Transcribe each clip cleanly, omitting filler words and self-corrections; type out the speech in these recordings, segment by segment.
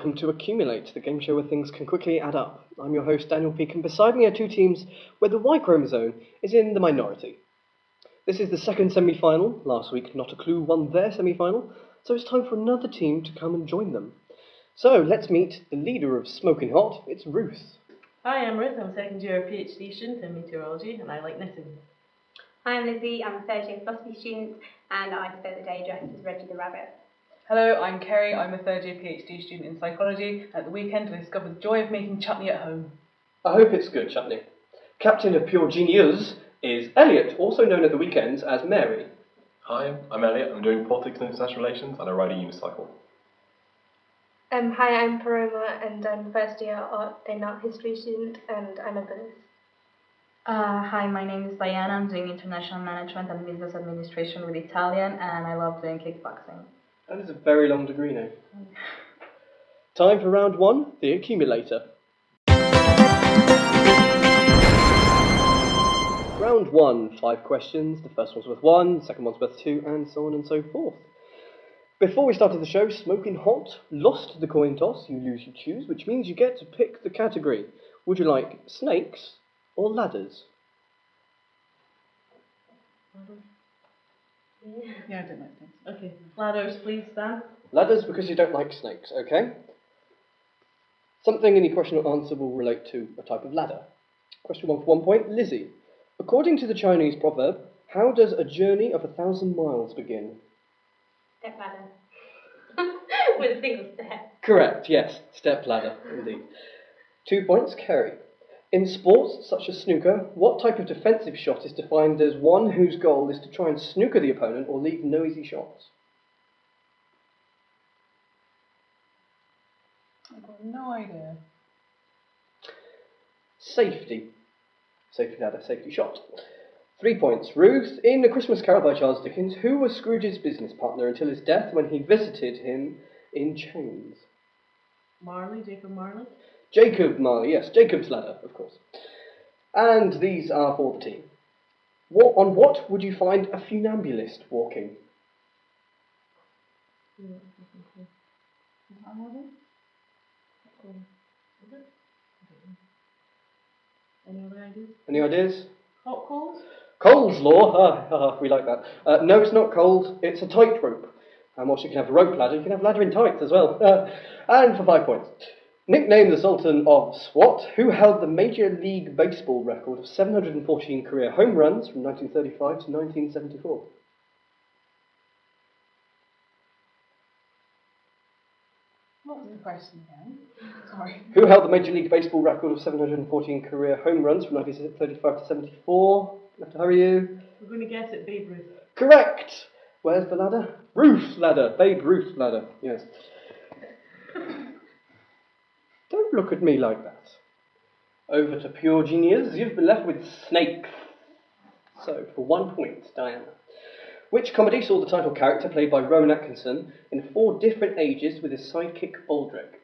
welcome to Accumulate, the game show where things can quickly add up. I'm your host, Daniel Peake, and beside me are two teams where the Y chromosome is in the minority. This is the second semi-final. Last week, Not a Clue won their semi-final, so it's time for another team to come and join them. So, let's meet the leader of Smoking Hot. It's Ruth. Hi, I'm Ruth. I'm a second year PhD student in meteorology and I like knitting. Hi, I'm Lizzie. I'm a third year philosophy student and I spent the day dressed as Reggie the Rabbit. Hello, I'm Kerry. I'm a third year PhD student in psychology. At the weekend, I discovered the joy of making chutney at home. I hope it's good chutney. Captain of Pure Genius is Elliot, also known at the weekends as Mary. Hi, I'm Elliot. I'm doing politics and international relations and I ride a unicycle. Hi, I'm Paroma and I'm a first year art history student and I'm a Buddhist. Hi, my name is Diana. I'm doing international management and business administration with Italian and I love doing kickboxing. That is a very long degree name. Time for round one, the accumulator. Round one, 5 questions. The first one's worth 1, the second one's worth 2, and so on and so forth. Before we started the show, Smoking Hot lost the coin toss. You lose, you choose, which means you get to pick the category. Would you like snakes or ladders? Yeah, I don't like things. Okay, ladders, please, Dan. Ladders because you don't like snakes, okay? Something in the question or answer will relate to a type of ladder. Question 1 for 1 point. Lizzie, according to the Chinese proverb, how does a journey of 1,000 miles begin? Step ladder. With a single step. Correct, yes. Step ladder, indeed. 2 points, Kerry. In sports such as snooker, what type of defensive shot is defined as one whose goal is to try and snooker the opponent or leave no easy shots? I've got no idea. Safety. Safety ladder, safety shot. 3 points. Ruth, in A Christmas Carol by Charles Dickens, who was Scrooge's business partner until his death when he visited him in chains? Marley, Jacob Marley. Jacob Marley, yes, Jacob's ladder, of course. And these are for the team. On what would you find a funambulist walking? Any other ideas? Any ideas? Hot coals? Cole's law, we like that. No, it's not cold, it's a tightrope. And whilst you can have a rope ladder, you can have ladder in tights as well. And for 5 points. Nicknamed the Sultan of SWAT, who held the Major League Baseball record of 714 career home runs from 1935 to 1974? What was the question again? Sorry. Who held the Major League Baseball record of 714 career home runs from 1935 to 74? I have to hurry you. We're going to guess at Babe Ruth. Correct! Where's the ladder? Ruth ladder. Babe Ruth ladder. Yes. Don't look at me like that. Over to Pure Genius. You've been left with snakes. So, for 1 point, Diana. Which comedy saw the title character played by Rowan Atkinson in 4 different ages with his sidekick Baldrick?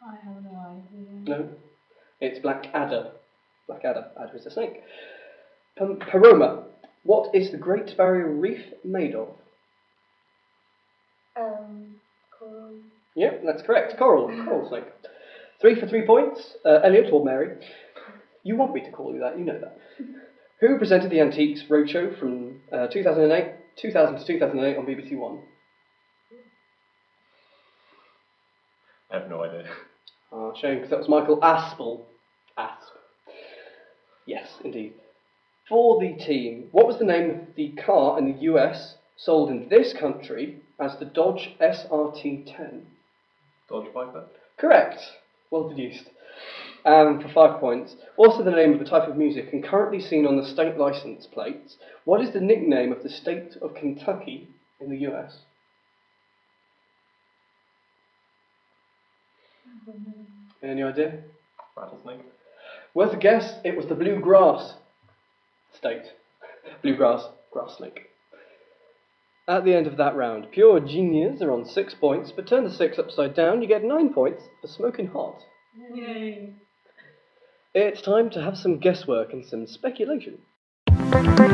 I have no idea. No. It's Blackadder. Blackadder. Adder is a snake. Paroma. What is the Great Barrier Reef made of? Coral. Yep, that's correct. Coral snake. 3 for 3 points. Elliot or Mary. You want me to call you that, you know that. Who presented the Antiques Roadshow from 2000 to 2008 on BBC One? I have no idea. Shame, because that was Michael Aspel. Asp. Yes, indeed. For the team, what was the name of the car in the US sold in this country as the Dodge SRT-10? Dodge Viper? Correct. Well deduced. For 5 points, also the name of a type of music and currently seen on the state license plates. What is the nickname of the state of Kentucky in the US? Any idea? Rattlesnake? Worth a guess, it was the bluegrass state. Bluegrass, grass snake. At the end of that round, Pure Genius are on 6 points, but turn the 6 upside down, you get 9 points for Smoking Hot. Yay! It's time to have some guesswork and some speculation. I'm going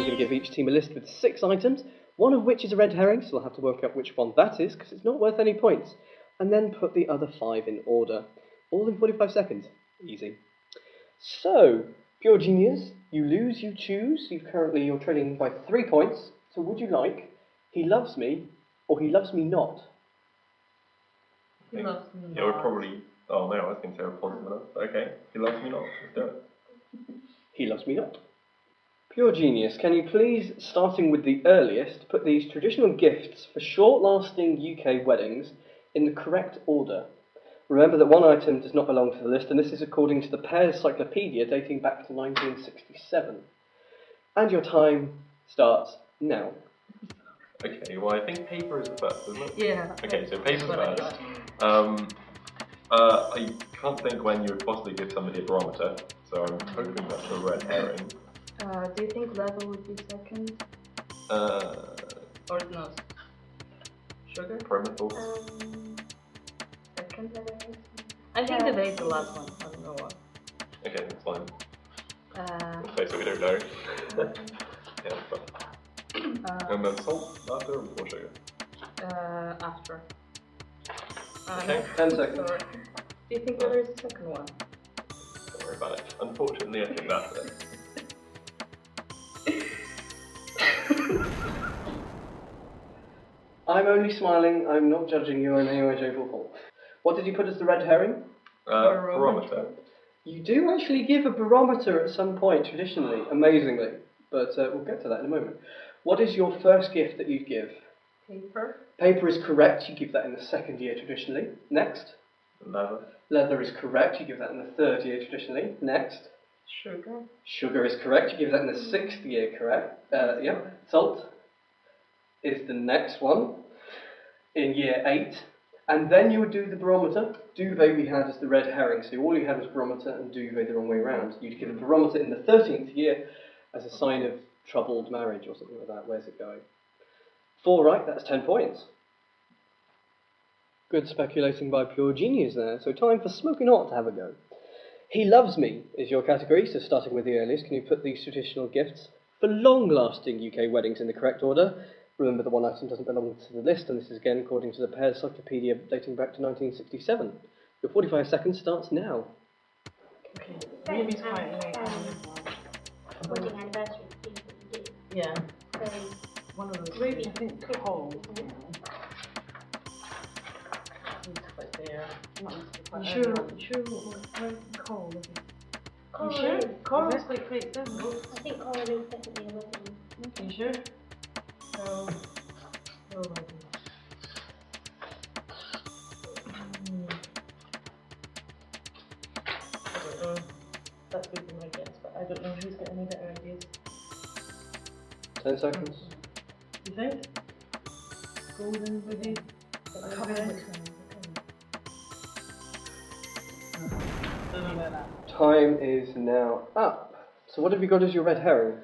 to give give each team a list with 6 items, one of which is a red herring, so they'll have to work out which one that is, because it's not worth any points, and then put the other 5 in order. All in 45 seconds. Easy. So, Pure Genius, you lose, you choose. You're trailing by 3 points. So would you like He Loves Me or He Loves Me Not? He loves me. Yeah, we're probably. Oh no, I was going to say we're positive enough. Okay, He Loves Me Not. Let's do it. He Loves Me Not. Pure Genius, can you please, starting with the earliest, put these traditional gifts for short-lasting UK weddings in the correct order? Remember that one item does not belong to the list, and this is according to the Pears Cyclopedia dating back to 1967. And your time starts now. Okay, well I think paper is the first, isn't it? Yeah. Okay, so paper's That's what I first. I can't think when you would possibly give somebody a barometer, so I'm hoping that's a red herring. Do you think leather would be second? Or no. Sugar? Prima thoughts? Second leather? I think the babe's the last one. I don't know why. Okay, that's fine. Uh, Okay, so we don't know. Yeah, but. And then salt after or before sugar? After. Okay. 10 seconds. Sorry. Do you think there is a second one? Don't worry about it. Unfortunately, I think that's it. I'm only smiling, I'm not judging you in any way, shape or form. What did you put as the red herring? Barometer. You do actually give a barometer at some point, traditionally, amazingly, but we'll get to that in a moment. What is your first gift that you'd give? Paper? Paper is correct, you give that in the 2nd year traditionally. Next. Leather. Leather is correct, you give that in the 3rd year traditionally. Next. Sugar? Sugar is correct, you give that in the 6th year, correct? Yeah. Salt is the next one in year 8. And then you would do the barometer. Duvet we had as the red herring, so all you had was barometer and duvet the wrong way round. You'd give a barometer in the 13th year as a sign of troubled marriage or something like that. Where's it going? 4 right, that's 10 points. Good speculating by Pure Genius there. So time for Smoking Hot to have a go. He Loves Me is your category, so starting with the earliest, can you put these traditional gifts for long-lasting UK weddings in the correct order? Remember the one item doesn't belong to the list, and this is again according to the Pears Cyclopedia dating back to 1967. Your 45 seconds starts now. Okay. Ruby's quite Wedding anniversary things that you do. Yeah. So, One of those. Ruby. I think coal. It's quite there. Not quite You sure coal, is it? coral You sure? is. Coral is like quite simple. I think coral is definitely a wedding. You sure? So, oh my goodness. I don't know. That would be my guess, but I don't know who's got any better ideas. 10 seconds. You think? Golden maybe? I can't remember which one. Don't know about that. Time is now up. So what have you got as your red herring?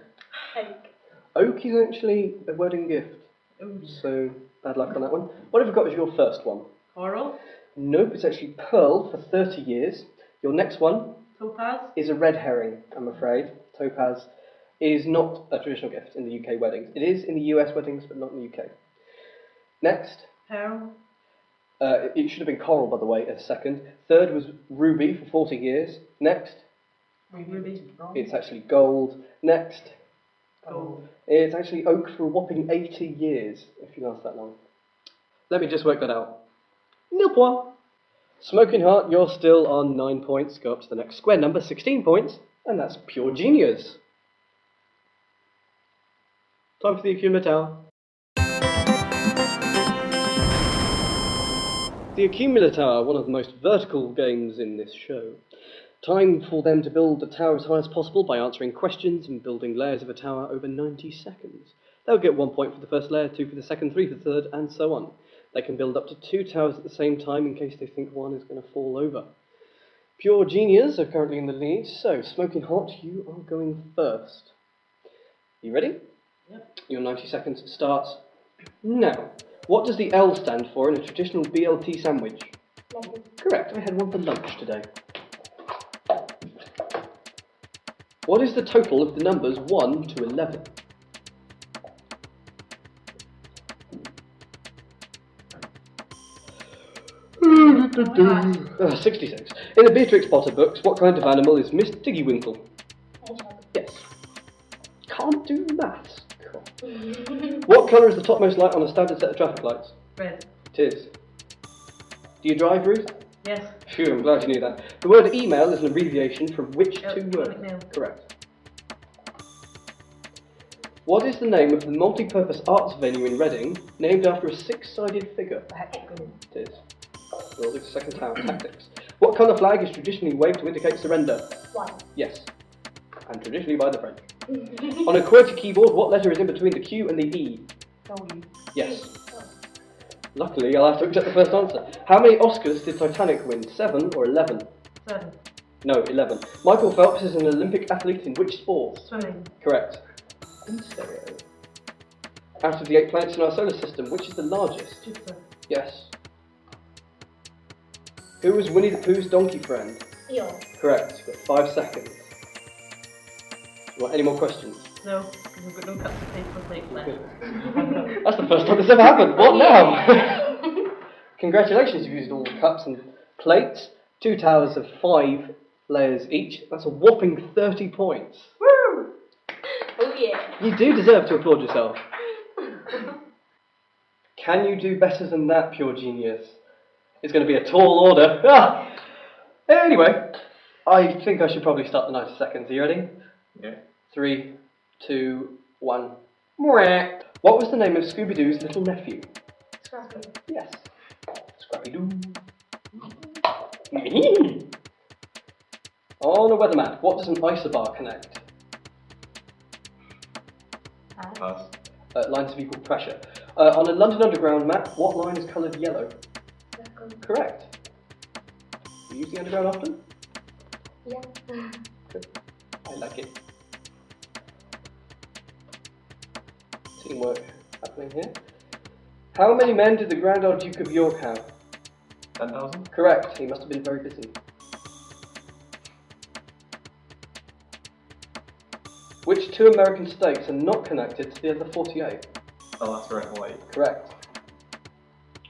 Oak. Oak is actually a wedding gift, so bad luck on that one. What have you got as your first one? Coral? Nope, it's actually pearl for 30 years. Your next one Topaz? is a red herring, I'm afraid. Topaz is not a traditional gift in the UK weddings. It is in the US weddings, but not in the UK. Next. Pearl? It should have been coral, by the way, as second. Third was ruby for 40 years. Next. Ruby? It's actually gold. Next. Gold. It's actually oak for a whopping 80 years, if you last that long. Let me just work that out. Nil point. Smoking Hot, you're still on 9 points. Go up to the next square number, 16 points, and that's Pure Genius. Time for the accumulator. The accumulator, one of the most vertical games in this show. Time for them to build a tower as high as possible by answering questions and building layers of a tower over 90 seconds. They'll get 1 point for the first layer, 2 for the second, 3 for the third, and so on. They can build up to 2 towers at the same time in case they think one is going to fall over. Pure Genius are currently in the lead, so Smoking Hot, you are going first. You ready? Yep. Your 90 seconds starts now. What does the L stand for in a traditional BLT sandwich? Lemon. Correct, I had one for lunch today. What is the total of the numbers 1 to 11? 66. In the Beatrix Potter books, what kind of animal is Miss Tiggywinkle? Yes. Can't do maths. What colour is the topmost light on a standard set of traffic lights? Red. It is. Do you drive, Ruth? Yes. Phew, I'm glad you knew that. The word email is an abbreviation from which two Electronic words? mail. Correct. What is the name of the multi-purpose arts venue in Reading, named after a six-sided figure? It is. We'll do second town tactics. What colour flag is traditionally waved to indicate surrender? White. Yes. And traditionally by the French. On a QWERTY keyboard, what letter is in between the Q and the E? W. Yes. Luckily, I'll have to accept the first answer. How many Oscars did Titanic win? 7 or 11? 7. No, 11. Michael Phelps is an Olympic athlete in which sport? Swimming. Correct. In stereo. Out of the 8 planets in our solar system, which is the largest? Jupiter. Yes. Who was Winnie the Pooh's donkey friend? Eeyore. Correct. You've got 5 seconds. You want any more questions? No, because we've got no cups of paper plates left. That's the first time this ever happened. What now? Congratulations, you've used all the cups and plates. 2 towers of 5 layers each. That's a whopping 30 points. Woo! Oh yeah. You do deserve to applaud yourself. Can you do better than that, pure genius? It's going to be a tall order. Ah! Anyway, I think I should probably start the 90 seconds. Are you ready? Yeah. 3, 2, 1. Mwah. What was the name of Scooby-Doo's little nephew? Scrappy. Yes. Scrappy-Doo. On a weather map, what does an isobar connect? Pass. Lines of equal pressure. On a London Underground map, what line is coloured yellow? Circle. Correct. Do you use the Underground often? Yeah. Good. I like it. Teamwork happening here. How many men did the Grand Old Duke of York have? 10,000? Correct. He must have been very busy. Which 2 American states are not connected to the other 48? Alaska and Hawaii. Correct.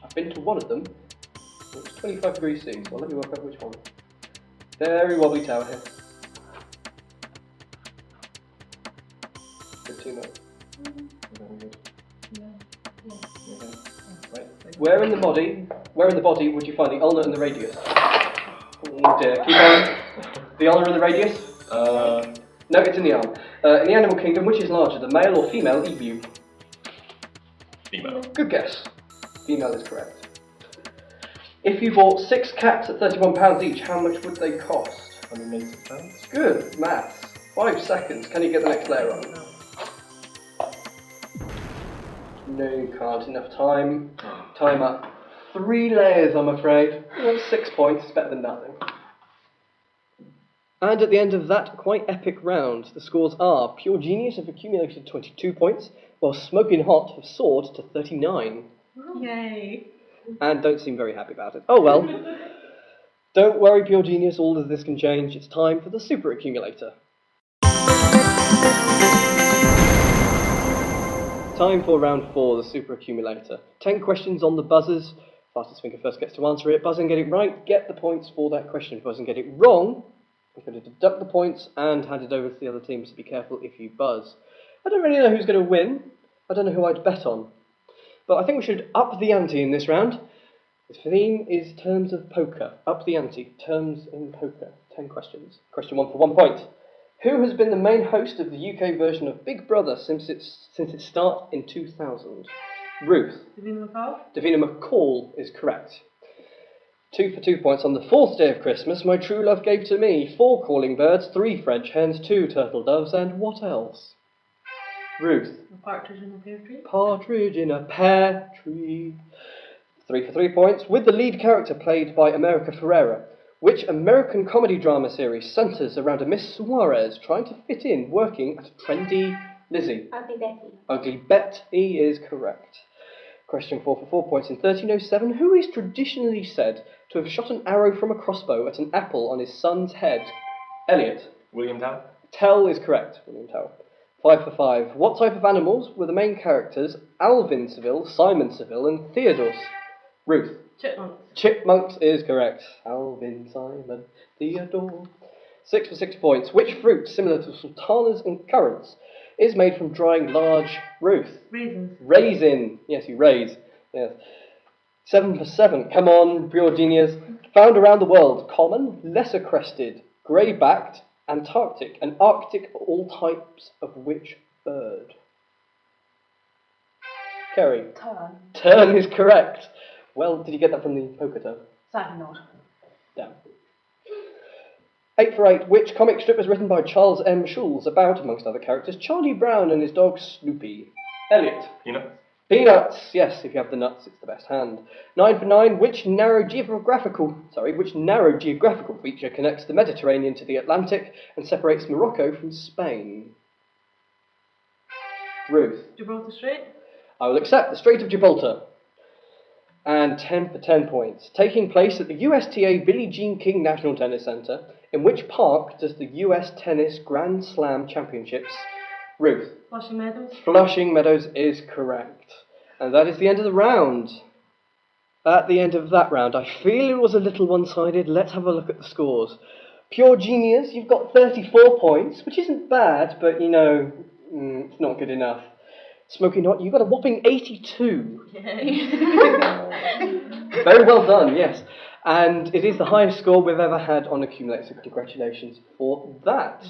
I've been to one of them. It was 25 degrees C, so let me work out which one. Very wobbly tower here. Good teamwork. Very good. Right. Where in the body would you find the ulnar and the radius? Oh dear. Keep on. The ulnar and the radius? No, it's in the arm. In the animal kingdom, which is larger, the male or female emu? Female. Good guess. Female is correct. If you bought 6 cats at £31 each, how much would they cost? £180. Good maths. 5 seconds. Can you get the next layer on? No, you can't. Enough time. Time up. 3 layers, I'm afraid. Well, 6 points. It's better than nothing. And at the end of that quite epic round, the scores are Pure Genius have accumulated 22 points, while Smoking Hot have soared to 39. Yay! And don't seem very happy about it. Oh well. Don't worry, Pure Genius, all of this can change. It's time for the Super Accumulator. Time for round 4, the Super Accumulator. 10 questions on the buzzers. Fastest finger first gets to answer it. Buzz and get it right, get the points for that question. Buzz and get it wrong, I'm going to deduct the points and hand it over to the other team, so be careful if you buzz. I don't really know who's going to win. I don't know who I'd bet on. But I think we should up the ante in this round. The theme is terms of poker. Up the ante. Terms in poker. 10 questions. Question 1 for 1 point. Who has been the main host of the UK version of Big Brother since its start in 2000? Ruth. Davina McCall? Davina McCall is correct. 2 for 2 points. On the 4th day of Christmas, my true love gave to me 4 calling birds, 3 French hens, 2 turtle doves, and what else? Ruth. A partridge in a pear tree? Partridge in a pear tree. 3 for 3 points. With the lead character played by America Ferrera, which American comedy drama series centres around a Miss Suarez trying to fit in working at a trendy Lizzie? Ugly Betty. Ugly Betty is correct. Question 4 for 4 points. In 1307, who is traditionally said to have shot an arrow from a crossbow at an apple on his son's head? Elliot. William Tell? Tell is correct. William Tell. 5 for 5. What type of animals were the main characters Alvin Seville, Simon Seville, and Theodose? Ruth. Chipmunks. Chipmunks is correct. Alvin, Simon, Theodore. 6 for 6 points. Which fruit, similar to sultanas and currants, is made from drying large Ruth? Raisins. Raisin. Yes, you raise. Yes. 7 for 7. Come on, pure genius. Found around the world. Common, lesser crested, grey-backed, Antarctic. And Arctic for all types of which bird? Kerry. Tern. Tern is correct. Well, did you get that from the poker term? Sadly not. Damn. 8 for 8. Which comic strip was written by Charles M. Schulz about, amongst other characters, Charlie Brown and his dog Snoopy? Elliot. Peanuts. Yes, if you have the nuts, it's the best hand. 9 for 9. Which narrow geographical feature connects the Mediterranean to the Atlantic and separates Morocco from Spain? Ruth. Gibraltar Strait. I will accept the Strait of Gibraltar. And 10 for 10 points. Taking place at the USTA Billie Jean King National Tennis Centre, in which park does the US Tennis Grand Slam Championships? Ruth. Flushing Meadows. Flushing Meadows is correct. And that is the end of the round. At the end of that round, I feel it was a little one-sided. Let's have a look at the scores. Pure Genius, you've got 34 points, which isn't bad, but you know, it's not good enough. Smoking Hot, you got a whopping 82. Yay. Very well done, yes. And it is the highest score we've ever had on Accumulate, so congratulations for that.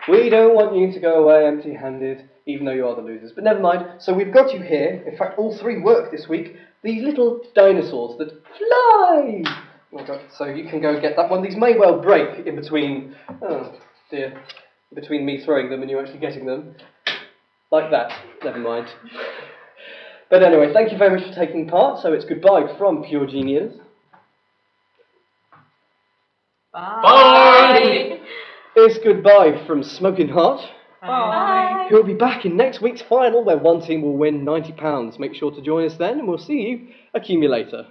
We don't want you to go away empty-handed, even though you are the losers. But never mind, so we've got you here. In fact, all three work this week. These little dinosaurs that fly! Oh my God, so you can go and get that one. These may well break in between... Oh, dear. Between me throwing them and you actually getting them. Like that. Never mind. But anyway, thank you very much for taking part. So it's goodbye from Pure Genius. Bye. It's goodbye from Smoking Hot. Bye. Who will be back in next week's final where one team will win £90. Make sure to join us then and we'll see you Accumulator.